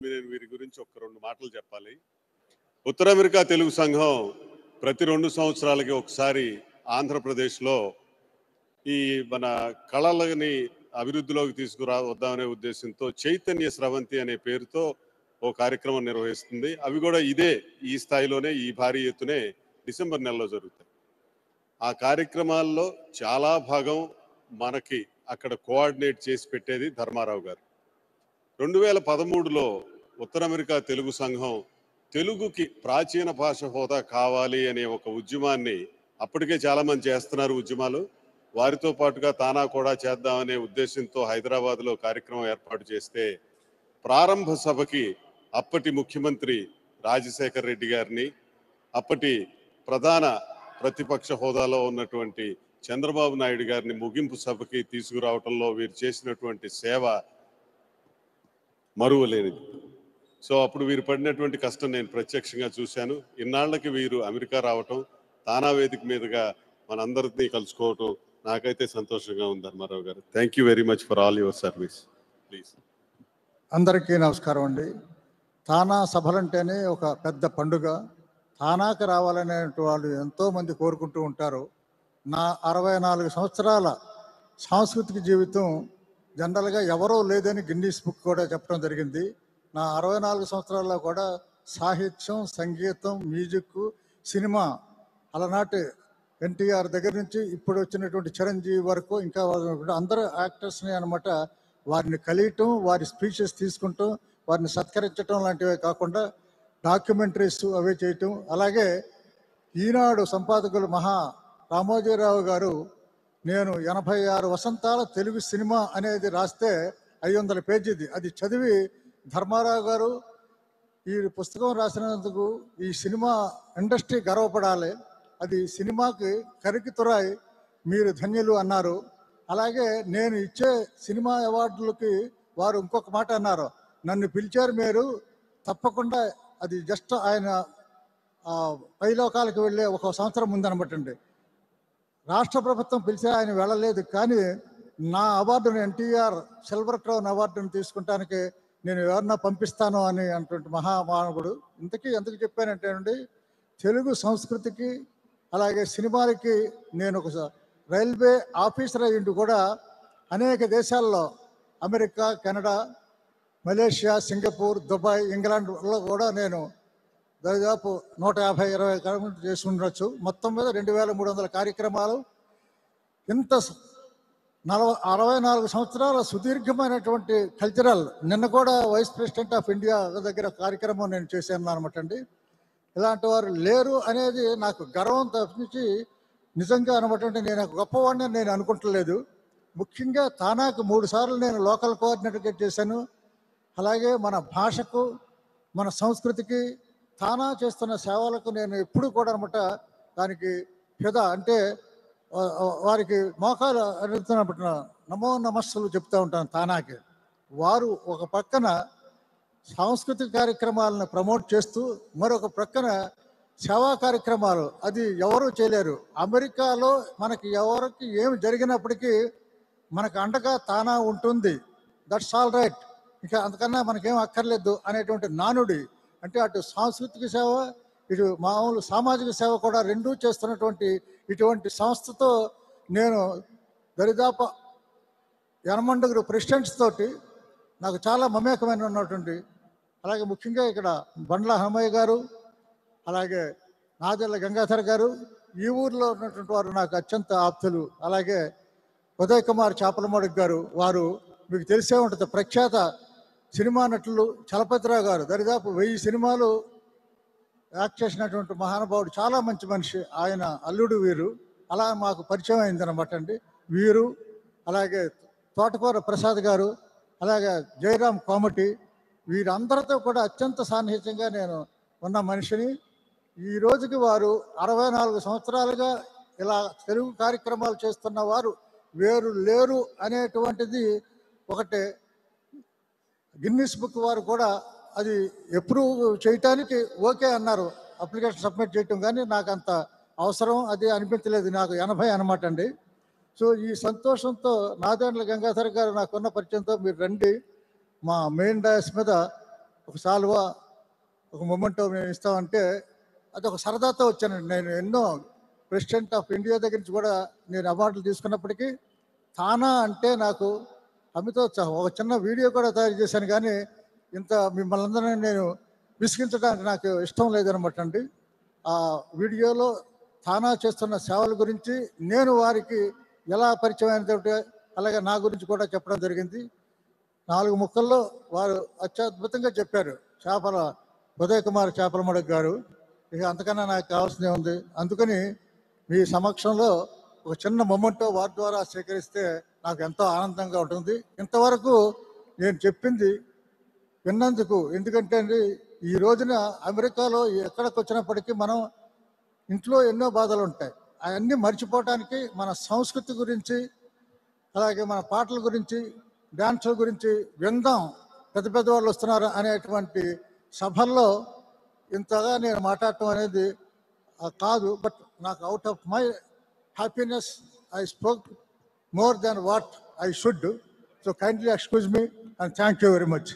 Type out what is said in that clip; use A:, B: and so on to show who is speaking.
A: నేను వీరి గురించి ఒక 2 మాటలు చెప్పాలి. ఉత్తర అమెరికా తెలుగు సంఘం ప్రతి 2 సంవత్సరాలకి ఒకసారి ఆంధ్రప్రదేశ్లో ఈ మన కళలని అభివృద్ధిలోకి తీసుకురావద్దామనే ఉద్దేశంతో చైతన్య స్రవంతి అనే పేరుతో ఓ కార్యక్రమం నిర్వహిస్తుంది. అవి కూడా ఈ స్థాయిలోనే ఈ భారీ ఎత్తునే డిసెంబర్ నెలలో జరుగుతాయి. ఆ కార్యక్రమాల్లో చాలా భాగం మనకి అక్కడ కోఆర్డినేట్ చేసి పెట్టేది ధర్మారావు గారు. 2013లో ఉత్తర అమెరికా తెలుగు సంఘం తెలుగుకి ప్రాచీన భాష హోదా కావాలి అనే ఒక ఉద్యమాన్ని, అప్పటికే చాలా మంది చేస్తున్నారు ఉద్యమాలు, వారితో పాటుగా తానా కూడా చేద్దామనే ఉద్దేశంతో హైదరాబాద్లో కార్యక్రమం ఏర్పాటు చేస్తే ప్రారంభ సభకి అప్పటి ముఖ్యమంత్రి రాజశేఖర రెడ్డి గారిని, అప్పటి ప్రధాన ప్రతిపక్ష హోదాలో ఉన్నటువంటి చంద్రబాబు నాయుడు గారిని ముగింపు సభకి తీసుకురావడంలో వీరు చేసినటువంటి సేవ మరువలేనిది. సో అప్పుడు వీరు పడినటువంటి కష్టం నేను ప్రత్యక్షంగా చూశాను. ఇన్నాళ్లకి వీరు అమెరికా రావటం, తానా వేదిక మీదుగా మనందరినీ కలుసుకోవటం నాకైతే సంతోషంగా ఉంది. ధర్మారావు గారు, thank you very much for all your service. Please.
B: అందరికీ నమస్కారం అండి. తానా సభలంటేనే ఒక పెద్ద పండుగ. తానాకి రావాలనే వాళ్ళు ఎంతోమంది కోరుకుంటూ ఉంటారు. నా 64 సంవత్సరాల సాంస్కృతిక జీవితం జనరల్గా ఎవరో లేదని గిన్నీస్ బుక్ కూడా చెప్పడం జరిగింది. నా 64 సంవత్సరాల్లో కూడా సాహిత్యం, సంగీతం, మ్యూజిక్, సినిమా, అలనాటి ఎన్టీఆర్ దగ్గర నుంచి ఇప్పుడు వచ్చినటువంటి చిరంజీవి వరకు ఇంకా అందరూ యాక్టర్స్ని అనమాట వారిని కలియటం, వారి స్పీచెస్ తీసుకుంటాం, వారిని సత్కరించడం లాంటివే కాకుండా డాక్యుమెంటరీస్ అవే చేయటం. అలాగే ఈనాడు సంపాదకులు మహా రామోజీరావు గారు నేను 86 వసంతాల తెలుగు సినిమా అనేది రాస్తే 500 పేజీది, అది చదివి ధర్మారావు గారు ఈ పుస్తకం రాసినందుకు ఈ సినిమా ఇండస్ట్రీ గర్వపడాలి, అది సినిమాకి కరికితురాయి, మీరు ధన్యులు అన్నారు. అలాగే నేను ఇచ్చే సినిమా అవార్డులకి వారు ఇంకొక మాట అన్నారు, నన్ను పిలిచారు మీరు తప్పకుండా, అది జస్ట్ ఆయన పైలోకాలకు వెళ్ళే ఒక సంవత్సరం ముందనమాటండి. రాష్ట్ర ప్రభుత్వం పిలిచే ఆయన వెళ్ళలేదు, కానీ నా అవార్డును ఎన్టీఆర్ సిల్వర్ క్రౌన్ అవార్డును తీసుకుంటానికి నేను ఎవరన్నా పంపిస్తాను అని అటువంటి మహామానవుడు. ఎందుకు చెప్పానంటే అండి, తెలుగు సంస్కృతికి అలాగే సినిమాలకి నేను ఒక రైల్వే ఆఫీసర్ అయ్యిండు కూడా అనేక దేశాల్లో America, Canada, Malaysia, Singapore, Dubai, ఇంగ్లాండ్లో కూడా నేను దాదాపు 150-120 కార్యక్రమాలు చేసి ఉండొచ్చు. మొత్తం మీద 2300 కార్యక్రమాలు. ఇంత 64 సంవత్సరాల సుదీర్ఘమైనటువంటి కల్చరల్, నిన్న కూడా వైస్ ప్రెసిడెంట్ ఆఫ్ ఇండియా దగ్గర కార్యక్రమం నేను చేశాను అనమాట అండి. ఇలాంటి వారు లేరు అనేది నాకు గర్వం తప్పించి నిజంగా అనమాట అంటే నేను గొప్పవాడిని నేను అనుకుంటలేదు. ముఖ్యంగా తానాకు 3 సార్లు నేను లోకల్ కోఆర్డినేటర్గా చేశాను. అలాగే మన భాషకు, మన సంస్కృతికి తానా చేస్తున్న సేవలకు నేను ఎప్పుడు కూడా అనమాట దానికి అంటే వారికి మోకాలు అడుగుతున్నప్పుడు నమో నమస్సులు చెప్తూ ఉంటాను తానాకి. వారు ఒక పక్కన సాంస్కృతిక కార్యక్రమాలను ప్రమోట్ చేస్తూ మరొక ప్రక్కన సేవా కార్యక్రమాలు, అది ఎవరు చేయలేరు. అమెరికాలో మనకి ఎవరికి ఏమి జరిగినప్పటికీ మనకు అండగా తానా ఉంటుంది, దట్స్ ఆల్ రైట్, ఇక అంతకన్నా మనకేం అక్కర్లేదు అనేటువంటి నానుడి. అంటే అటు సాంస్కృతిక సేవ, ఇటు మామూలు సామాజిక సేవ కూడా రెండూ చేస్తున్నటువంటి ఇటువంటి సంస్థతో నేను దరిదాపు 80 ప్రెసిడెంట్స్ తోటి నాకు చాలా మమేకమైన ఉన్నటువంటి, అలాగే ముఖ్యంగా ఇక్కడ బండ్ల హనుమయ్య గారు, అలాగే నాదెళ్ల గంగాధర్ గారు, ఈ ఊర్లో ఉన్నటువంటి వారు నాకు అత్యంత ఆప్తులు. అలాగే ఉదయ్ కుమార్ చాపలమడుగు గారు, వారు మీకు తెలిసే ఉంటుంది, ప్రఖ్యాత సినిమా నటులు. చలపతిరావు గారు దరిదాపు 1000 సినిమాలు యాక్ట్ చేసినటువంటి మహానుభావుడు, చాలా మంచి మనిషి, ఆయన అల్లుడు వీరు. అలా మాకు పరిచయం అయిందనమాట అండి వీరు. అలాగే తోటకూర ప్రసాద్ గారు, అలాగే జయరాం కోమటి, వీరందరితో కూడా అత్యంత సాన్నిహిత్యంగా నేను ఉన్న మనిషిని. ఈ రోజుకి వారు 64 సంవత్సరాలుగా ఇలా తెలుగు కార్యక్రమాలు చేస్తున్న వారు వేరు లేరు అనేటువంటిది ఒకటే. గిన్నీస్ బుక్ వారు కూడా అది అప్రూవ్ చేయటానికి ఓకే అన్నారు, అప్లికేషన్ సబ్మిట్ చేయటం, కానీ నాకు అంత అవసరం అది అనిపించలేదు. నాకు 80 అనమాట అండి. సో ఈ సంతోషంతో నాదెండ్ల గంగాధర్ గారు నాకున్న పరిచయంతో మీరు రండి, మా మెయిన్ డయాస్ మీద ఒక సాల్వా, ఒక మొమెంటో మేము ఇస్తామంటే అది ఒక సరదాతో వచ్చానండి. నేను ఎన్నో ప్రెసిడెంట్ ఆఫ్ ఇండియా దగ్గర నుంచి కూడా నేను అవార్డులు తీసుకున్నప్పటికీ తానా అంటే నాకు అమితోత్సాహం. ఒక చిన్న వీడియో కూడా తయారు చేశాను, కానీ ఇంత మిమ్మల్ని అందరినీ నేను విసిగించడానికి నాకు ఇష్టం లేదనమాట అండి. ఆ వీడియోలో తానా చేస్తున్న సేవల గురించి నేను వారికి ఎలా పరిచయం అయినటువంటి, అలాగే నా గురించి కూడా చెప్పడం జరిగింది. 4 ముక్కల్లో వారు అత్యద్భుతంగా చెప్పారు. ఉదయ్ కుమార్ చేపలమడుగు గారు. ఇక అంతకన్నా నాకు కావాల్సిందే ఉంది. అందుకని మీ సమక్షంలో ఒక చిన్న మొమెంటో వారి ద్వారా స్వీకరిస్తే నాకు ఎంతో ఆనందంగా ఉంటుంది. ఇంతవరకు నేను చెప్పింది విన్నందుకు. ఎందుకంటే అండి, ఈ రోజున అమెరికాలో ఎక్కడికి వచ్చినప్పటికీ మనం ఇంట్లో ఎన్నో బాధలు ఉంటాయి. అవన్నీ మర్చిపోవటానికి మన సంస్కృతి గురించి, అలాగే మన పాటల గురించి, డాన్సుల గురించి విందాం, పెద్ద పెద్ద వాళ్ళు వస్తున్నారు అనేటువంటి సభల్లో ఇంతగా నేను మాట్లాడటం అనేది కాదు. బట్ నాకు out of my happiness I spoke more than what I should. So kindly excuse me and thank you very much.